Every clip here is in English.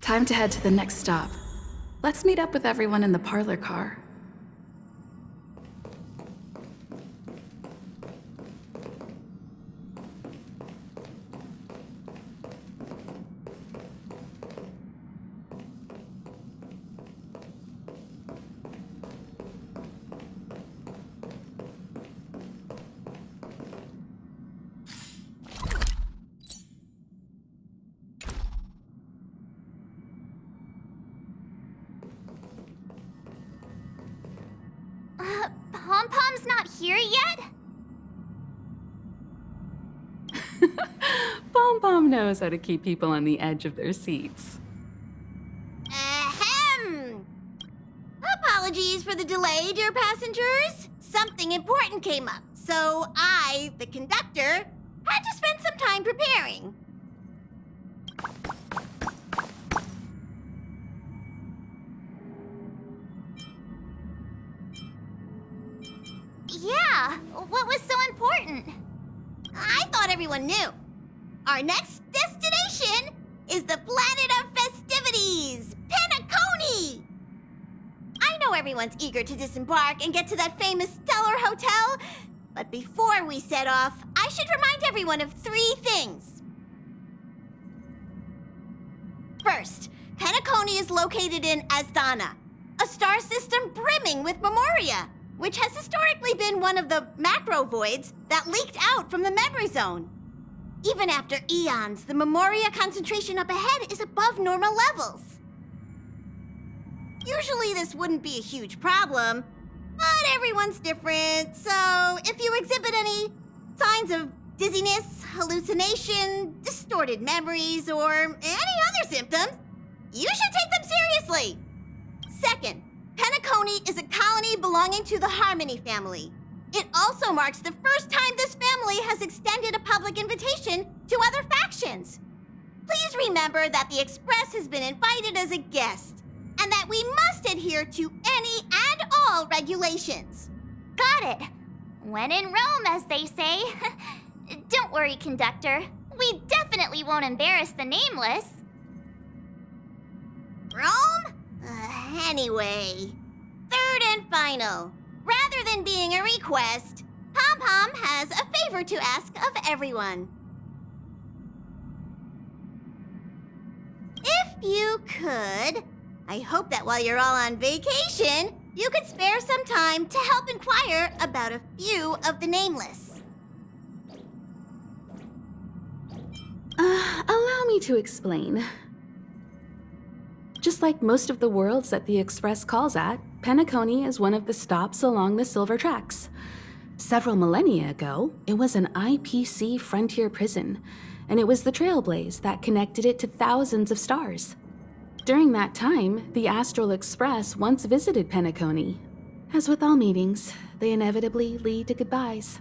Time to head to the next stop. Let's meet up with everyone in the parlor car. Pom-Pom's not here yet? Pom-Pom knows how to keep people on the edge of their seats. Ahem! Apologies for the delay, dear passengers. Something important came up, so I, the conductor, had to spend some time preparing. Yeah, what was so important? I thought everyone knew. Our next destination is the planet of festivities, Penacony! I know everyone's eager to disembark and get to that famous Stellar Hotel, but before we set off, I should remind everyone of 3 things. First, Penacony is located in Astana, a star system brimming with memoria, which has historically been one of the macro voids that leaked out from the memory zone. Even after eons, the memoria concentration up ahead is above normal levels. Usually this wouldn't be a huge problem, but everyone's different, so if you exhibit any signs of dizziness, hallucination, distorted memories, or any other symptoms, you should take them seriously. Second, Penacony is a colony belonging to the Harmony family. It also marks the first time this family has extended a public invitation to other factions. Please remember that the Express has been invited as a guest, and that we must adhere to any and all regulations. Got it. When in Rome, as they say. Don't worry, conductor. We definitely won't embarrass the nameless. Rome? Anyway, third and final. Rather than being a request, Pom-Pom has a favor to ask of everyone. If you could, I hope that while you're all on vacation, you could spare some time to help inquire about a few of the nameless. Allow me to explain. Just like most of the worlds that the Express calls at, Penacony is one of the stops along the Silver Tracks. Several millennia ago, it was an IPC frontier prison, and it was the Trailblaze that connected it to thousands of stars. During that time, the Astral Express once visited Penacony. As with all meetings, they inevitably lead to goodbyes.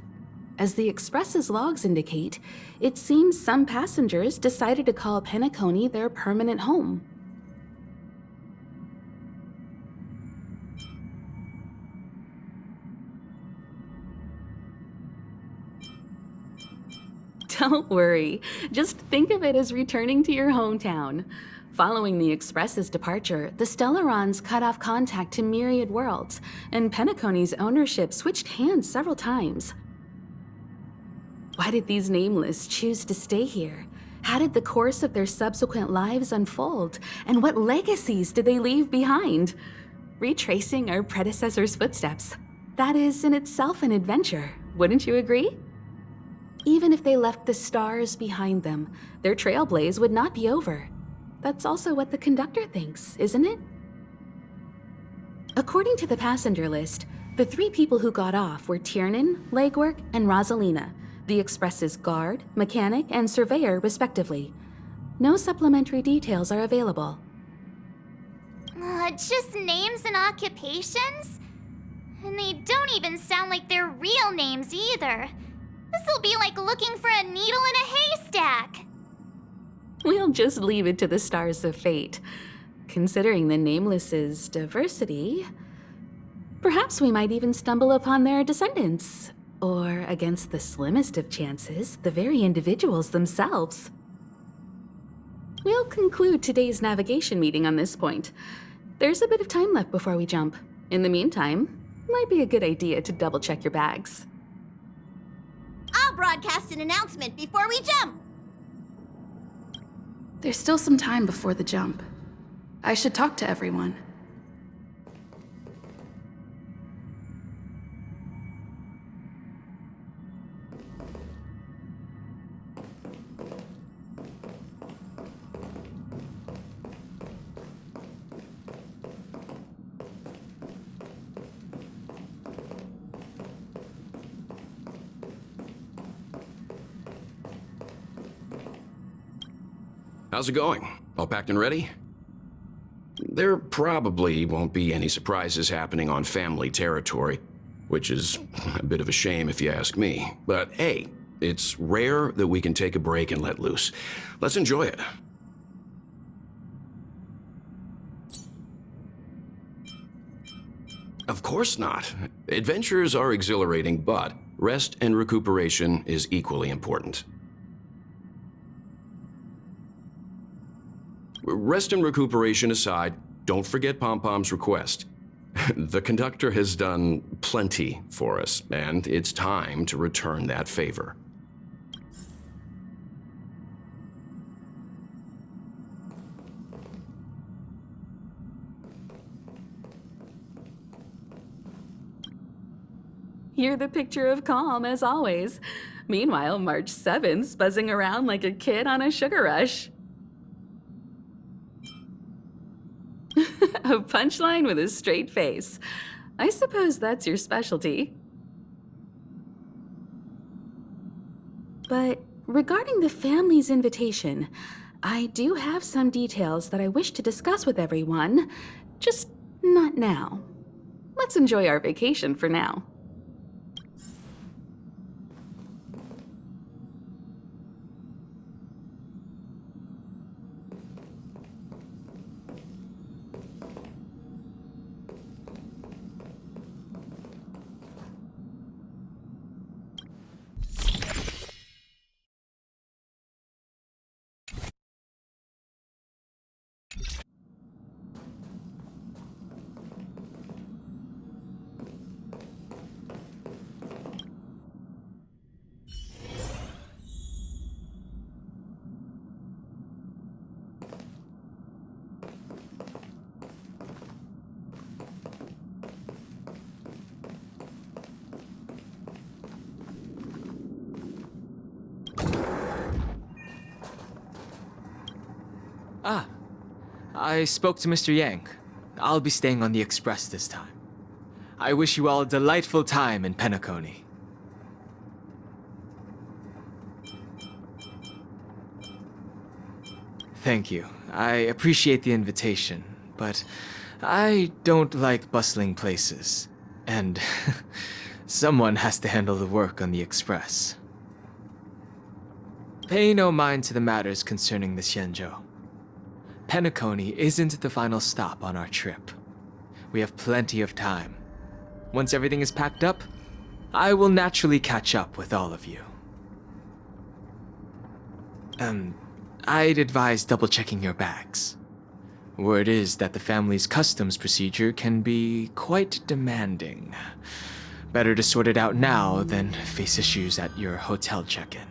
As the Express's logs indicate, it seems some passengers decided to call Penacony their permanent home. Don't worry, just think of it as returning to your hometown. Following the Express's departure, the Stellarons cut off contact to myriad worlds, and Penacony's ownership switched hands several times. Why did these nameless choose to stay here? How did the course of their subsequent lives unfold? And what legacies did they leave behind? Retracing our predecessors' footsteps. That is in itself an adventure, wouldn't you agree? Even if they left the stars behind them, their trailblaze would not be over. That's also what the conductor thinks, isn't it? According to the passenger list, the 3 people who got off were Tiernan, Legwork, and Rosalina, the Express's guard, mechanic, and surveyor, respectively. No supplementary details are available. Just names and occupations? And they don't even sound like their real names either. This'll be like looking for a needle in a haystack. We'll just leave it to the stars of fate. Considering the Nameless's diversity, perhaps we might even stumble upon their descendants. Or, against the slimmest of chances, the very individuals themselves. We'll conclude today's navigation meeting on this point. There's a bit of time left before we jump. In the meantime, might be a good idea to double-check your bags. I'll broadcast an announcement before we jump. There's still some time before the jump. I should talk to everyone. How's it going? All packed and ready? There probably won't be any surprises happening on family territory, which is a bit of a shame if you ask me. But hey, it's rare that we can take a break and let loose. Let's enjoy it. Of course not. Adventures are exhilarating, but rest and recuperation is equally important. Rest and recuperation aside, don't forget Pom-Pom's request. The conductor has done plenty for us, and it's time to return that favor. You're the picture of calm, as always. Meanwhile, March 7th's buzzing around like a kid on a sugar rush. A punchline with a straight face. I suppose that's your specialty. But regarding the family's invitation, I do have some details that I wish to discuss with everyone, just not now. Let's enjoy our vacation for now. I spoke to Mr. Yang. I'll be staying on the Express this time. I wish you all a delightful time in Penacony. Thank you. I appreciate the invitation, but I don't like bustling places. And someone has to handle the work on the Express. Pay no mind to the matters concerning the Xianzhou. Penacony isn't the final stop on our trip. We have plenty of time. Once everything is packed up, I will naturally catch up with all of you. I'd advise double-checking your bags. Word is that the family's customs procedure can be quite demanding. Better to sort it out now than face issues at your hotel check-in.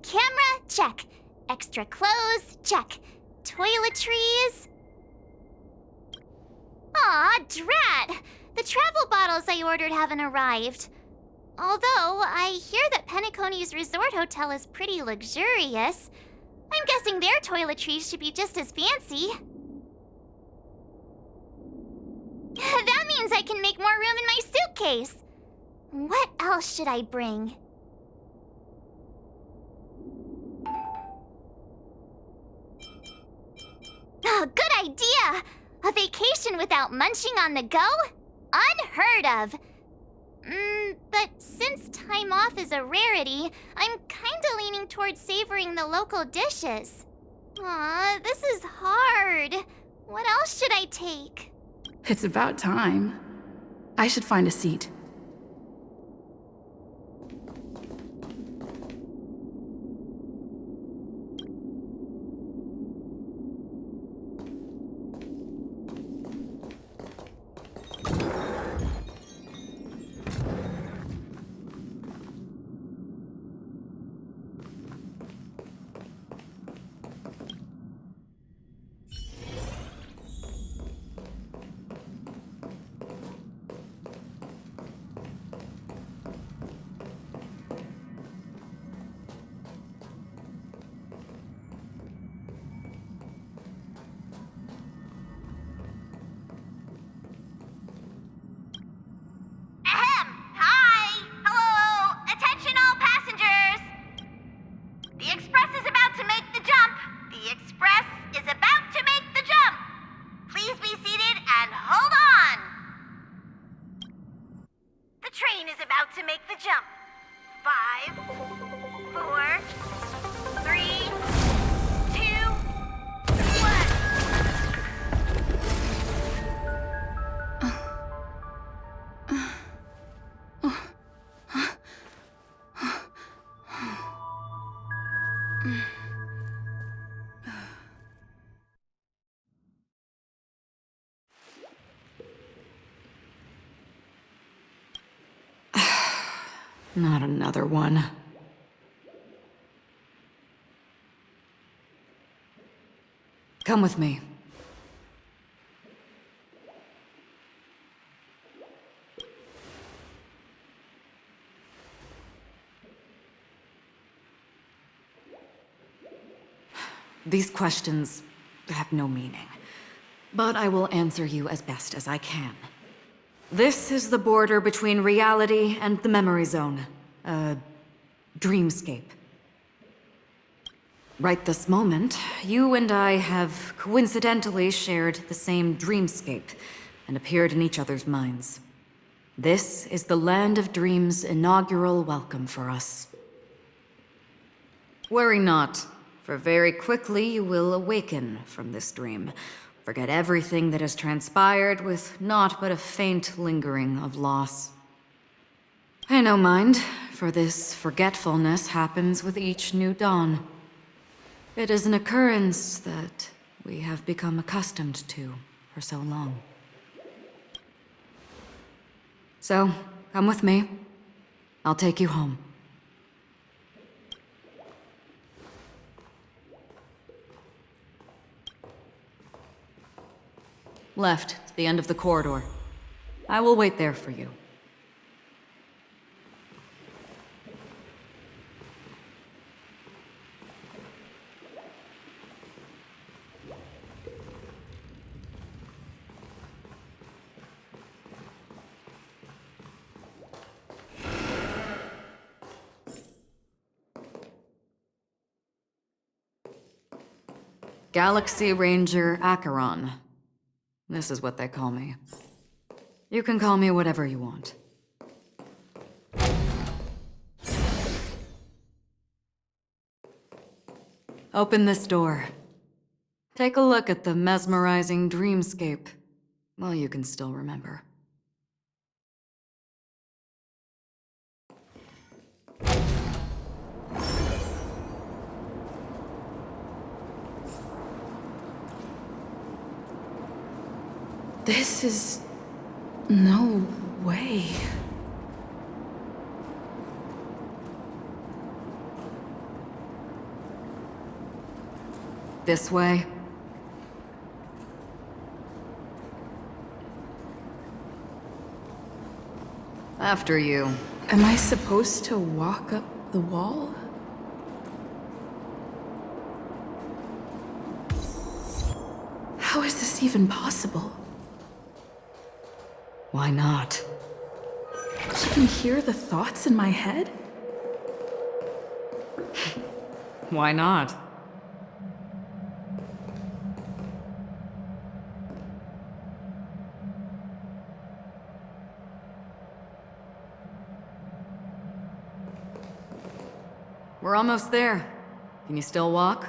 Camera, check. Extra clothes, check. Toiletries. Aw, drat! The travel bottles I ordered haven't arrived. Although, I hear that Penacony's resort hotel is pretty luxurious. I'm guessing their toiletries should be just as fancy. That means I can make more room in my suitcase. What else should I bring? Oh, good idea! A vacation without munching on the go? Unheard of! But But since time off is a rarity, I'm kinda leaning towards savoring the local dishes. Aw, this is hard. What else should I take? It's about time. I should find a seat. Ahem! Hi! Hello! Attention all passengers! The express is about to make the jump! The express is about to make the jump! Please be seated and hold on! The train is about to make the jump. 5, 4, 3, 2, 1. Not another one. Come with me. These questions have no meaning, but I will answer you as best as I can. This is the border between reality and the memory zone, a dreamscape. Right this moment, you and I have coincidentally shared the same dreamscape and appeared in each other's minds. This is the Land of Dreams' inaugural welcome for us. Worry not, for very quickly you will awaken from this dream. Forget everything that has transpired with naught but a faint lingering of loss. Pay no mind, for this forgetfulness happens with each new dawn. It is an occurrence that we have become accustomed to for so long. So, come with me. I'll take you home. Left, the end of the corridor. I will wait there for you. Galaxy Ranger Acheron. This is what they call me. You can call me whatever you want. Open this door. Take a look at the mesmerizing dreamscape. Well, you can still remember. This is... no way. This way? After you. Am I supposed to walk up the wall? How is this even possible? Why not? She can hear the thoughts in my head? Why not? almost there. Can you still walk?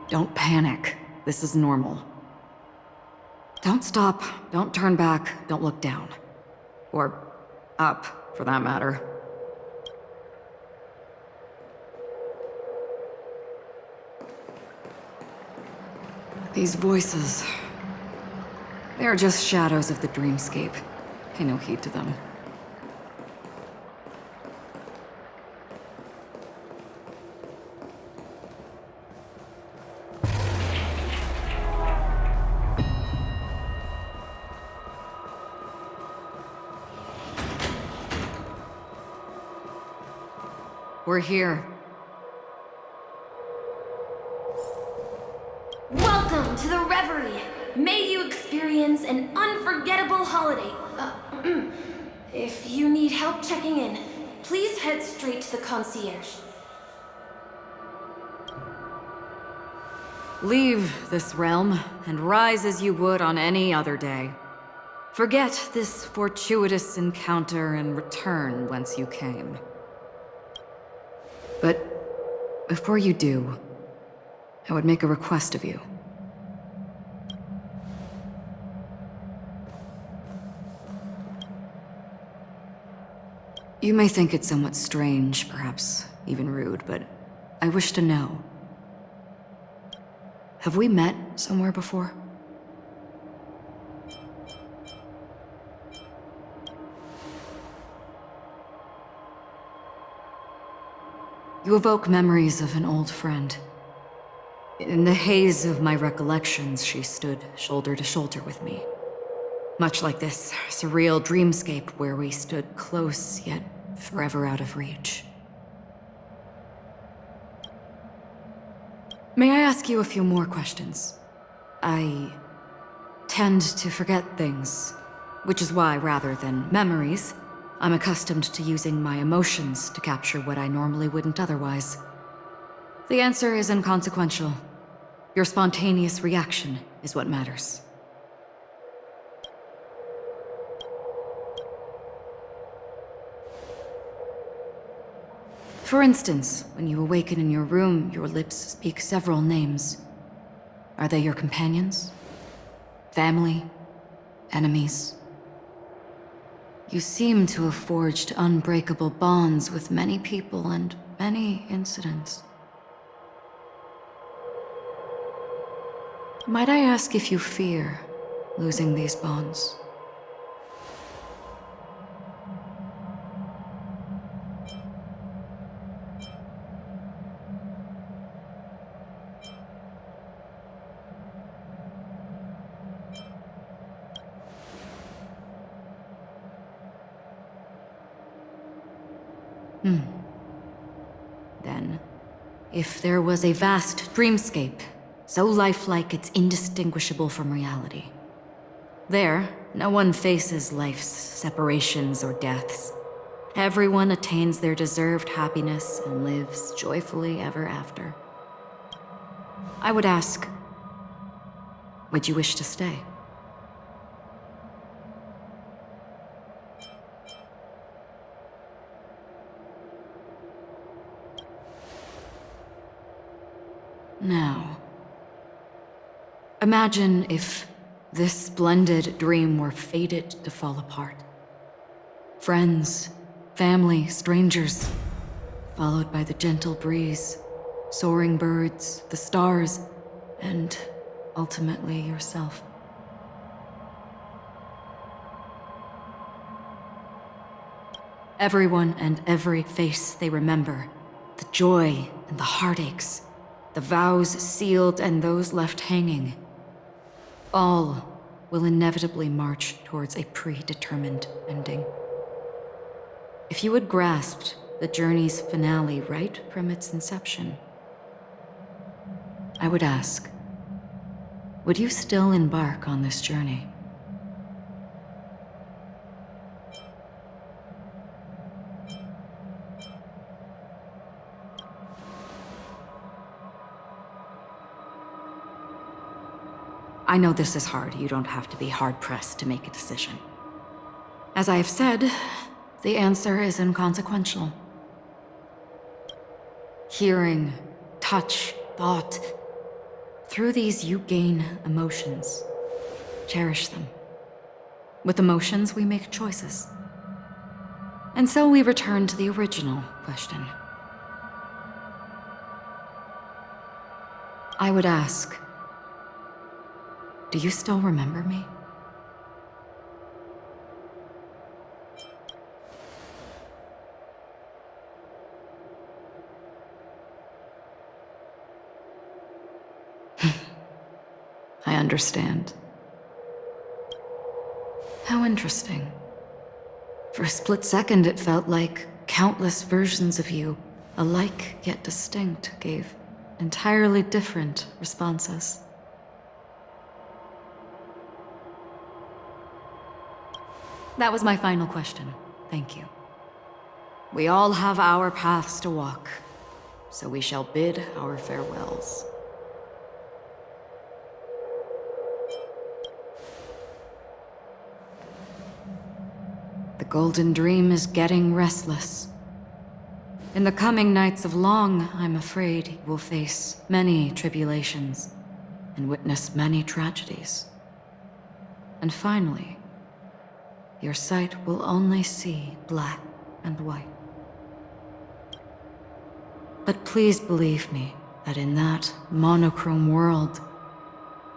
Don't panic. This is normal. Don't stop. Don't turn back. Don't look down. Or up, for that matter. These voices... they're just shadows of the dreamscape. Pay no heed to them. We're here. Welcome to the Reverie! May you experience an unforgettable holiday. If you need help checking in, please head straight to the concierge. Leave this realm, and rise as you would on any other day. Forget this fortuitous encounter and return whence you came. But before you do, I would make a request of you. You may think it somewhat strange, perhaps even rude, but I wish to know. Have we met somewhere before? You evoke memories of an old friend. In the haze of my recollections, she stood shoulder to shoulder with me. Much like this surreal dreamscape where we stood close, yet forever out of reach. May I ask you a few more questions? I tend to forget things, which is why, rather than memories, I'm accustomed to using my emotions to capture what I normally wouldn't otherwise. The answer is inconsequential. Your spontaneous reaction is what matters. For instance, when you awaken in your room, your lips speak several names. Are they your companions? Family? Enemies? You seem to have forged unbreakable bonds with many people and many incidents. Might I ask if you fear losing these bonds? Then, if there was a vast dreamscape, so lifelike it's indistinguishable from reality. There, no one faces life's separations or deaths. Everyone attains their deserved happiness and lives joyfully ever after. I would ask, would you wish to stay? Now, imagine if this splendid dream were fated to fall apart. Friends, family, strangers, followed by the gentle breeze, soaring birds, the stars, and ultimately yourself. Everyone and every face they remember, the joy and the heartaches, the vows sealed and those left hanging, all will inevitably march towards a predetermined ending. If you had grasped the journey's finale right from its inception, I would ask, would you still embark on this journey? I know this is hard. You don't have to be hard-pressed to make a decision. As I have said, the answer is inconsequential. Hearing, touch, thought. Through these you gain emotions. Cherish them. With emotions, we make choices. And so we return to the original question. I would ask, do you still remember me? I understand. How interesting. For a split second, it felt like countless versions of you, alike yet distinct, gave entirely different responses. That was my final question. Thank you. We all have our paths to walk, so we shall bid our farewells. The Golden Dream is getting restless. In the coming nights of Long, I'm afraid you will face many tribulations and witness many tragedies. And finally, your sight will only see black and white. But please believe me that in that monochrome world,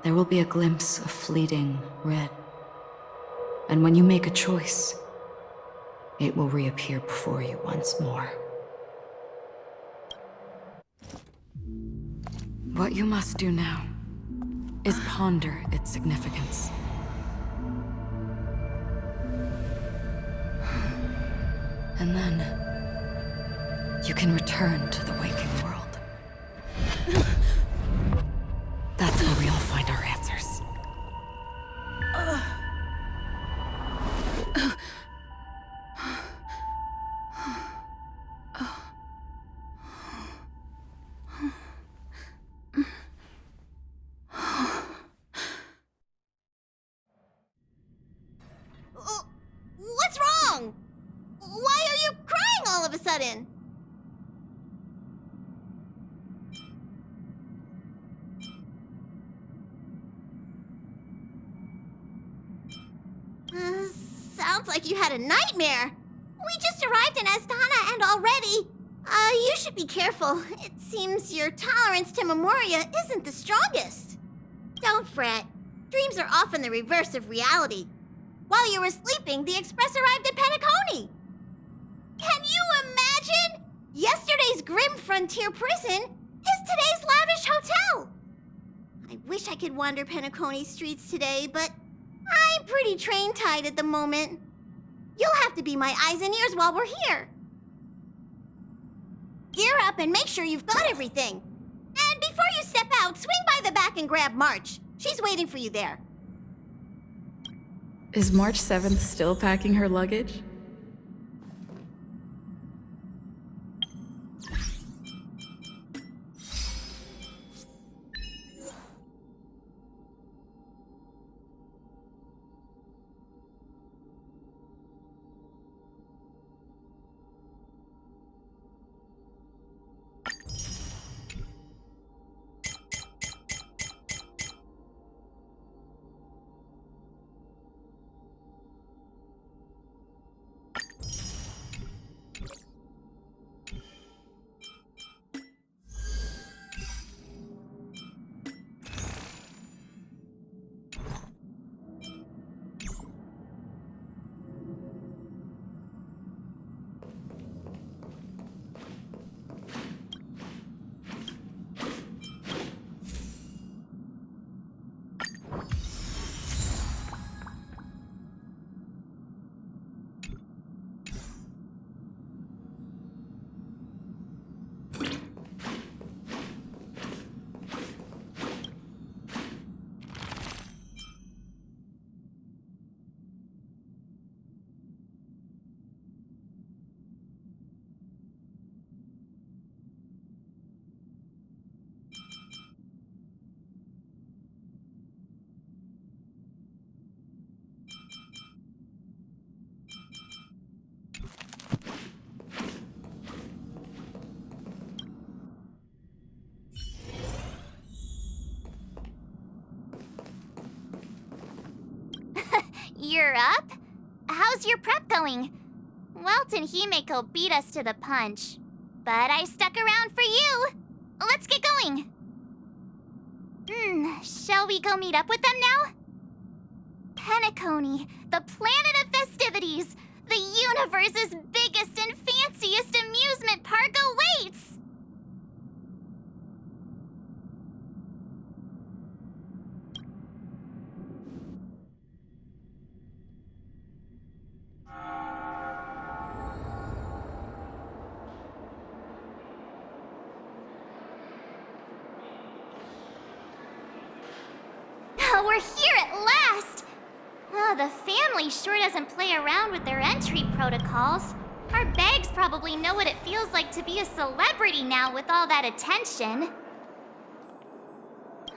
there will be a glimpse of fleeting red. And when you make a choice, it will reappear before you once more. What you must do now is ponder its significance. And then you can return to the waking world. That's where we all find our answers. What's wrong? Why are you crying all of a sudden? Sounds like you had a nightmare. We just arrived in Astana and already... you should be careful. It seems your tolerance to Memoria isn't the strongest. Don't fret. Dreams are often the reverse of reality. While you were sleeping, the Express arrived at Penacony. Can you imagine? Yesterday's grim frontier prison is today's lavish hotel. I wish I could wander Penacony streets today, but I'm pretty train-tied at the moment. You'll have to be my eyes and ears while we're here. Gear up and make sure you've got everything. And before you step out, swing by the back and grab March. She's waiting for you there. Is March 7th still packing her luggage? You're up? How's your prep going? Welt and Himeko beat us to the punch. But I stuck around for you. Let's get going. Shall we go meet up with them now? Penacony, the planet of festivities. The universe's biggest and fanciest amusement park awaits! We're here at last! The family sure doesn't play around with their entry protocols. Our bags probably know what it feels like to be a celebrity now with all that attention.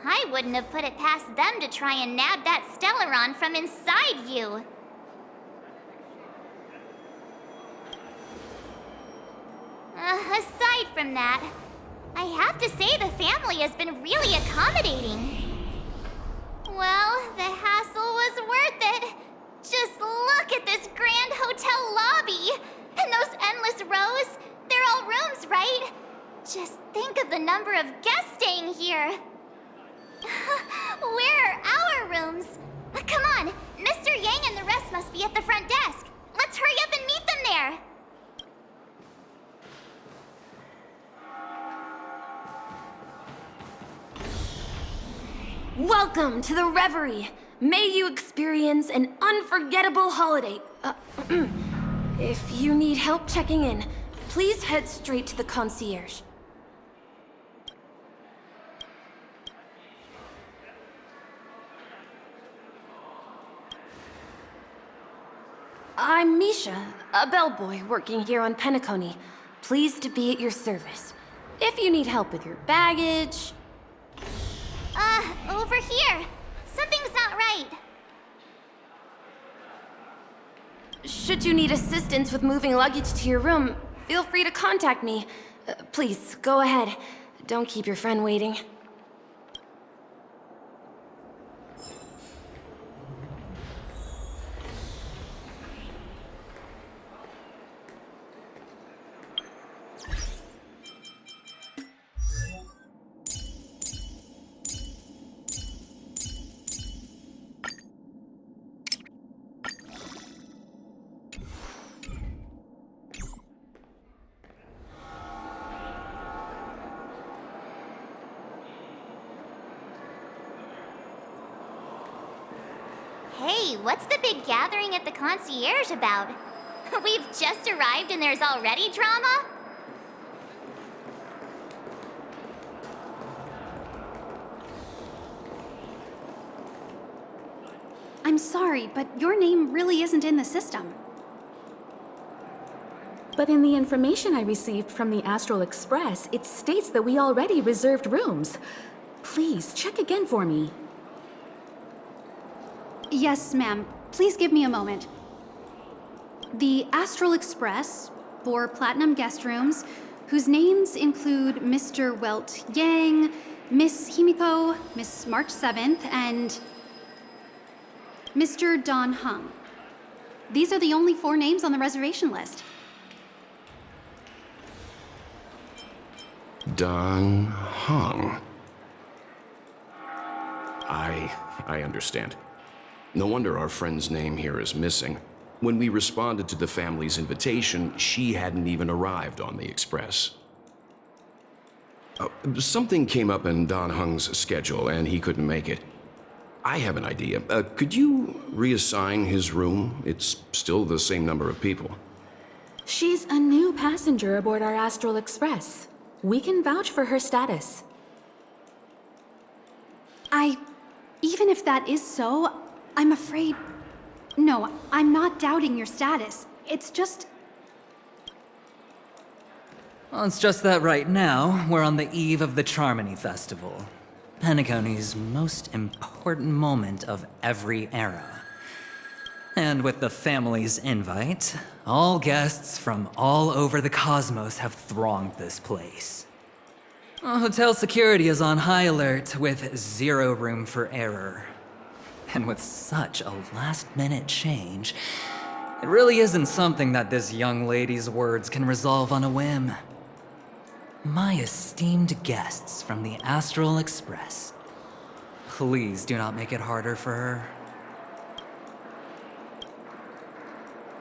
I wouldn't have put it past them to try and nab that Stellaron from inside you. Aside from that, I have to say the family has been really accommodating. Well, the hassle was worth it. Just look at this grand hotel lobby. And those endless rows. They're all rooms, right? Just think of the number of guests staying here. Where are our rooms? Come on, Mr. Yang and the rest must be at the front desk. Let's hurry up and meet them there. Welcome to the Reverie. May you experience an unforgettable holiday. If you need help checking in, please head straight to the concierge. I'm Misha, a bellboy working here on Penacony. Pleased to be at your service. If you need help with your baggage... Over here. Something's not right. Should you need assistance with moving luggage to your room, feel free to contact me. Please, go ahead. Don't keep your friend waiting. Hey, what's the big gathering at the concierge about? We've just arrived and there's already drama? I'm sorry, but your name really isn't in the system. But in the information I received from the Astral Express, it states that we already reserved rooms. Please, check again for me. Yes, ma'am. Please give me a moment. The Astral Express, 4 platinum guest rooms, whose names include Mr. Welt Yang, Miss Himiko, Miss March 7th, and Mr. Don Hung. These are the only 4 names on the reservation list. Don Hung. I understand. No wonder our friend's name here is missing. When we responded to the family's invitation, she hadn't even arrived on the Express. Something came up in Don Hung's schedule, and he couldn't make it. I have an idea. Could you reassign his room? It's still the same number of people. She's a new passenger aboard our Astral Express. We can vouch for her status. Even if that is so, I'm afraid... No, I'm not doubting your status. It's just... Well, it's just that right now, we're on the eve of the Charmony Festival. Penacony's most important moment of every era. And with the family's invite, all guests from all over the cosmos have thronged this place. Hotel security is on high alert with 0 room for error. And with such a last-minute change, it really isn't something that this young lady's words can resolve on a whim. My esteemed guests from the Astral Express, please do not make it harder for her.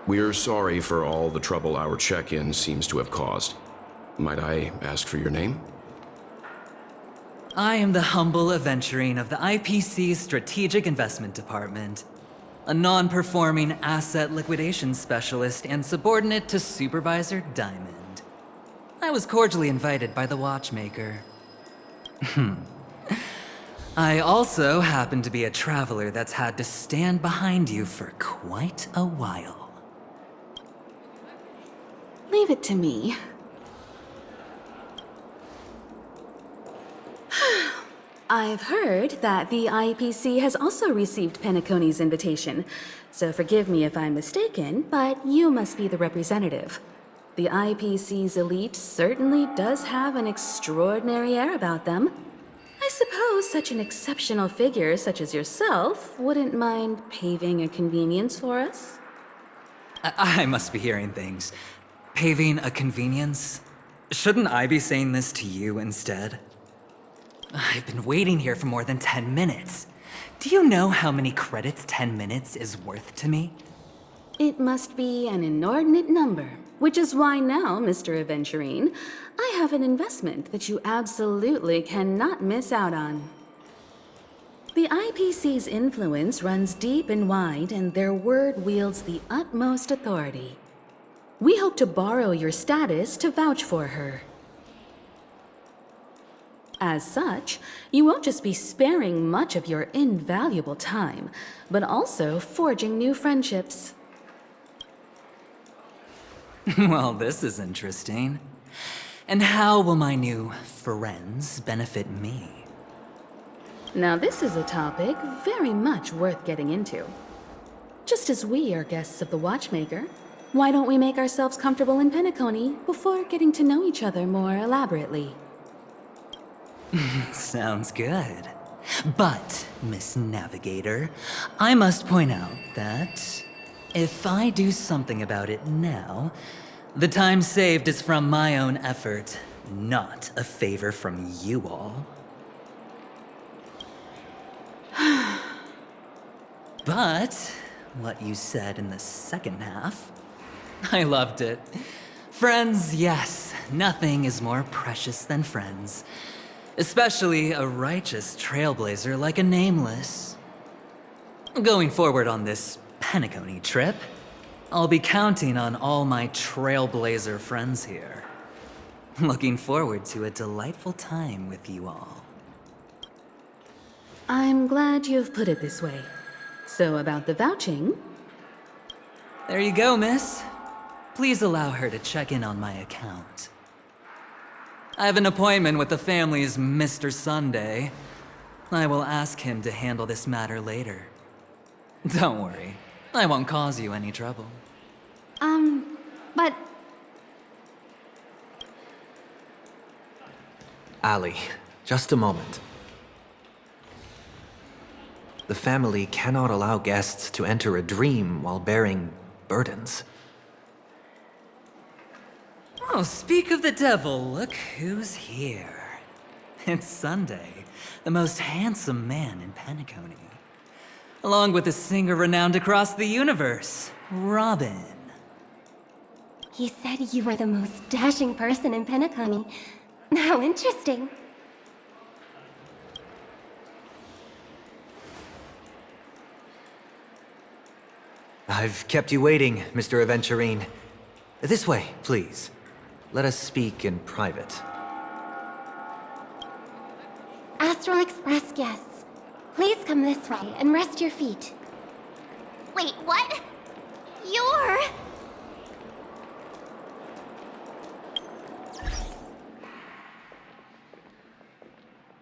We're sorry for all the trouble our check-in seems to have caused. Might I ask for your name? I am the humble aventurine of the IPC's Strategic Investment Department, a non-performing asset liquidation specialist and subordinate to Supervisor Diamond. I was cordially invited by the watchmaker. I also happen to be a traveler that's had to stand behind you for quite a while. Leave it to me. I've heard that the IPC has also received Penacony's invitation, so forgive me if I'm mistaken, but you must be the representative. The IPC's elite certainly does have an extraordinary air about them. I suppose such an exceptional figure such as yourself wouldn't mind paving a convenience for us? I must be hearing things. Paving a convenience? Shouldn't I be saying this to you instead? I've been waiting here for more than 10 minutes. Do you know how many credits 10 minutes is worth to me? It must be an inordinate number, which is why now, Mr. Aventurine, I have an investment that you absolutely cannot miss out on. The IPC's influence runs deep and wide, and their word wields the utmost authority. We hope to borrow your status to vouch for her. As such, you won't just be sparing much of your invaluable time, but also forging new friendships. Well, this is interesting. And how will my new friends benefit me? Now this is a topic very much worth getting into. Just as we are guests of the Watchmaker, why don't we make ourselves comfortable in Penacony before getting to know each other more elaborately? Sounds good. But, Miss Navigator, I must point out that if I do something about it now, the time saved is from my own effort, not a favor from you all. But, what you said in the second half, I loved it. Friends, yes, nothing is more precious than friends. Especially a righteous trailblazer like a Nameless. Going forward on this Penacony trip, I'll be counting on all my trailblazer friends here. Looking forward to a delightful time with you all. I'm glad you've put it this way. So about the vouching... There you go, miss. Please allow her to check in on my account. I have an appointment with the family's Mr. Sunday. I will ask him to handle this matter later. Don't worry, I won't cause you any trouble. But Ali, just a moment. The family cannot allow guests to enter a dream while bearing burdens. Oh, speak of the devil, look who's here. It's Sunday, the most handsome man in Penacony. Along with a singer renowned across the universe, Robin. He said you were the most dashing person in Penacony. How interesting. I've kept you waiting, Mr. Aventurine. This way, please. Let us speak in private. Astral Express guests, please come this way and rest your feet. Wait, what? You're...